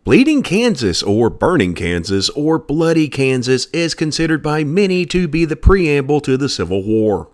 Bleeding Kansas or Burning Kansas or Bloody Kansas is considered by many to be the preamble to the Civil War.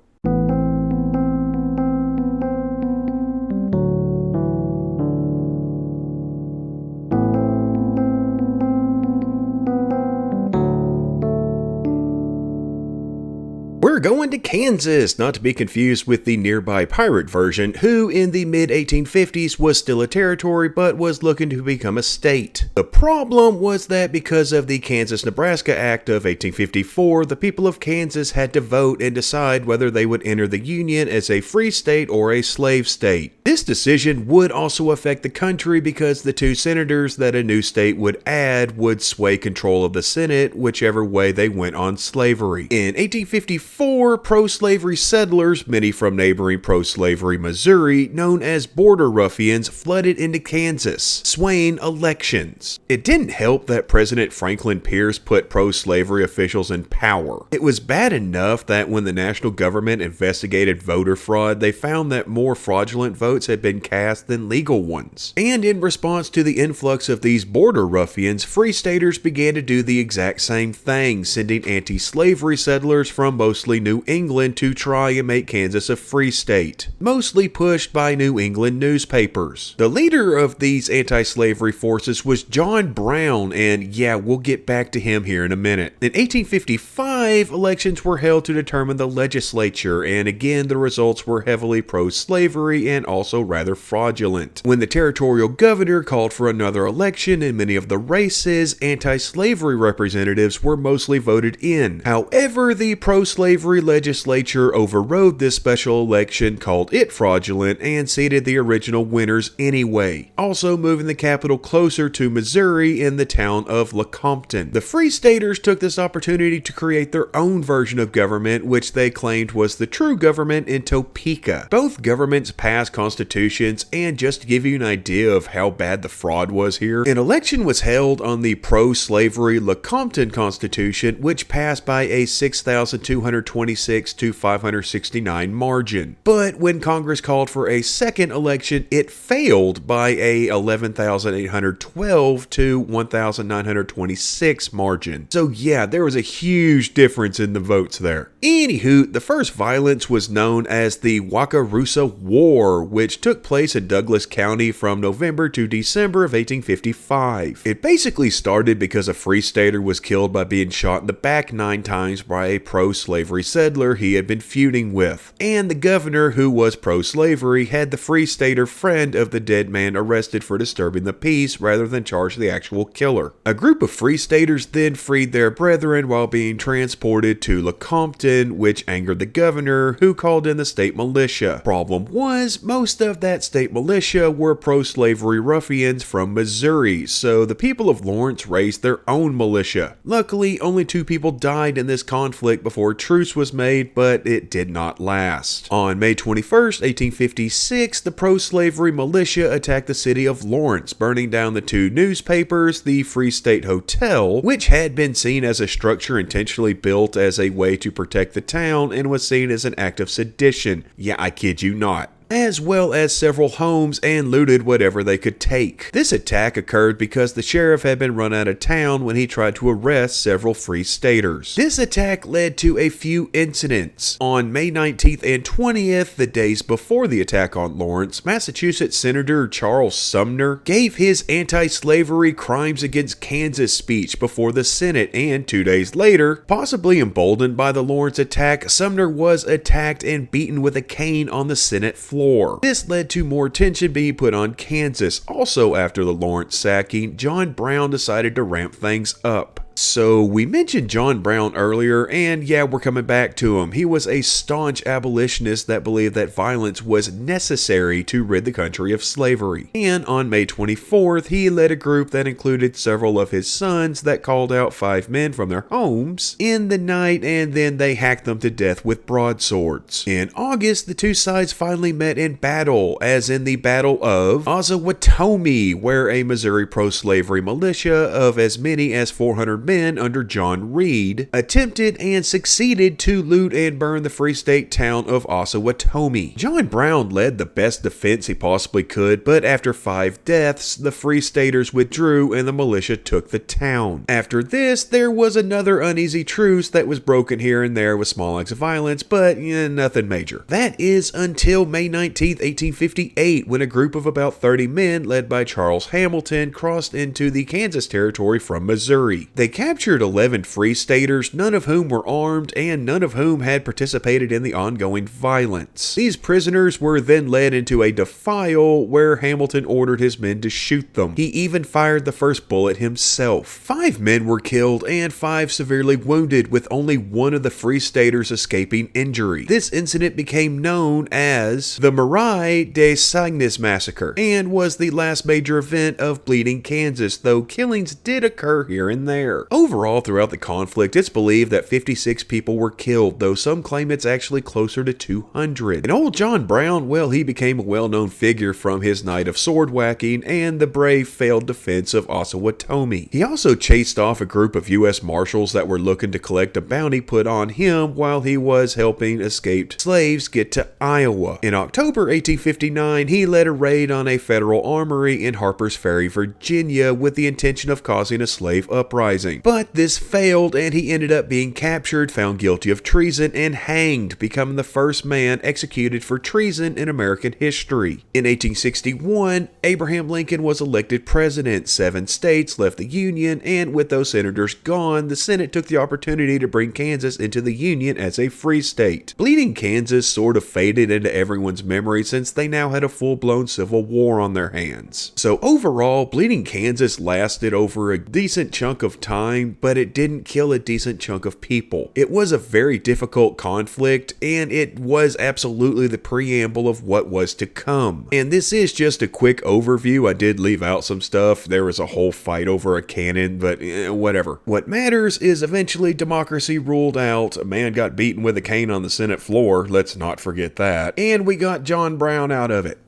We're going to Kansas, not to be confused with the nearby pirate version, who in the mid-1850s was still a territory but was looking to become a state. The problem was that because of the Kansas-Nebraska Act of 1854, the people of Kansas had to vote and decide whether they would enter the Union as a free state or a slave state. This decision would also affect the country because the two senators that a new state would add would sway control of the Senate whichever way they went on slavery. In 1854, pro-slavery settlers, many from neighboring pro-slavery Missouri, known as border ruffians, flooded into Kansas, swaying elections. It didn't help that President Franklin Pierce put pro-slavery officials in power. It was bad enough that when the national government investigated voter fraud, they found that more fraudulent votes had been cast than legal ones. And in response to the influx of these border ruffians, free staters began to do the exact same thing, sending anti-slavery settlers from mostly New England to try and make Kansas a free state, mostly pushed by New England newspapers. The leader of these anti-slavery forces was John Brown, and yeah, we'll get back to him here in a minute. In 1855, elections were held to determine the legislature, and again the results were heavily pro-slavery and also rather fraudulent. When the territorial governor called for another election in many of the races, anti-slavery representatives were mostly voted in. However, the pro-slavery legislature overrode this special election, called it fraudulent, and seated the original winners anyway, also moving the capital closer to Missouri in the town of Lecompton. The Free Staters took this opportunity to create their own version of government, which they claimed was the true government in Topeka. Both governments passed constitutions, and just to give you an idea of how bad the fraud was here, an election was held on the pro-slavery Lecompton Constitution, which passed by a 6,226 to 569 margin. But when Congress called for a second election, it failed by a 11,812 to 1,926 margin. So yeah, there was a huge difference in the votes there. Anywho, the first violence was known as the Wakarusa War, which took place in Douglas County from November to December of 1855. It basically started because a free stater was killed by being shot in the back 9 times by a pro-slavery settler he had been feuding with, and the governor, who was pro-slavery, had the free stater friend of the dead man arrested for disturbing the peace rather than charge the actual killer. A group of free staters then freed their brethren while being transported to Lecompton, which angered the governor, who called in the state militia. Problem was, most of that state militia were pro-slavery ruffians from Missouri, so the people of Lawrence raised their own militia. Luckily, only 2 people died in this conflict before truce was made, but it did not last. On May 21st, 1856, the pro-slavery militia attacked the city of Lawrence, burning down the 2 newspapers, the Free State Hotel, which had been seen as a structure intentionally built as a way to protect the town and was seen as an act of sedition. Yeah, I kid you not. As well as several homes, and looted whatever they could take. This attack occurred because the sheriff had been run out of town when he tried to arrest several free staters. This attack led to a few incidents. On May 19th and 20th, the days before the attack on Lawrence, Massachusetts Senator Charles Sumner gave his anti-slavery crimes against Kansas speech before the Senate, and 2 days later, possibly emboldened by the Lawrence attack, Sumner was attacked and beaten with a cane on the Senate floor. This led to more attention being put on Kansas. Also, after the Lawrence sacking, John Brown decided to ramp things up. So we mentioned John Brown earlier, and yeah, we're coming back to him. He was a staunch abolitionist that believed that violence was necessary to rid the country of slavery. And on May 24th, he led a group that included several of his sons that called out 5 men from their homes in the night, and then they hacked them to death with broadswords. In August, the 2 sides finally met in battle, as in the Battle of Osawatomie, where a Missouri pro-slavery militia of as many as 400 men men under John Reed attempted and succeeded to loot and burn the Free State town of Osawatomie. John Brown led the best defense he possibly could, but after 5 deaths, the Free Staters withdrew and the militia took the town. After this, there was another uneasy truce that was broken here and there with small acts of violence, but nothing major. That is until May 19th, 1858, when a group of about 30 men led by Charles Hamilton crossed into the Kansas Territory from Missouri. They captured 11 Free Staters, none of whom were armed and none of whom had participated in the ongoing violence. These prisoners were then led into a defile where Hamilton ordered his men to shoot them. He even fired the first bullet himself. 5 men were killed and 5 severely wounded, with only one of the Free Staters escaping injury. This incident became known as the Marais des Cygnes Massacre and was the last major event of Bleeding Kansas, though killings did occur here and there. Overall, throughout the conflict, it's believed that 56 people were killed, though some claim it's actually closer to 200. And old John Brown, well, he became a well-known figure from his night of sword whacking and the brave failed defense of Osawatomie. He also chased off a group of U.S. Marshals that were looking to collect a bounty put on him while he was helping escaped slaves get to Iowa. In October 1859, he led a raid on a federal armory in Harper's Ferry, Virginia, with the intention of causing a slave uprising. But this failed and he ended up being captured, found guilty of treason, and hanged, becoming the first man executed for treason in American history. In 1861, Abraham Lincoln was elected president. 7 states left the Union, and with those senators gone, the Senate took the opportunity to bring Kansas into the Union as a free state. Bleeding Kansas sort of faded into everyone's memory since they now had a full-blown civil war on their hands. So overall, Bleeding Kansas lasted over a decent chunk of time, but it didn't kill a decent chunk of people. It was a very difficult conflict, and it was absolutely the preamble of what was to come. And this is just a quick overview. I did leave out some stuff. There was a whole fight over a cannon, but whatever. What matters is eventually democracy ruled out. A man got beaten with a cane on the Senate floor. Let's not forget that. And we got John Brown out of it.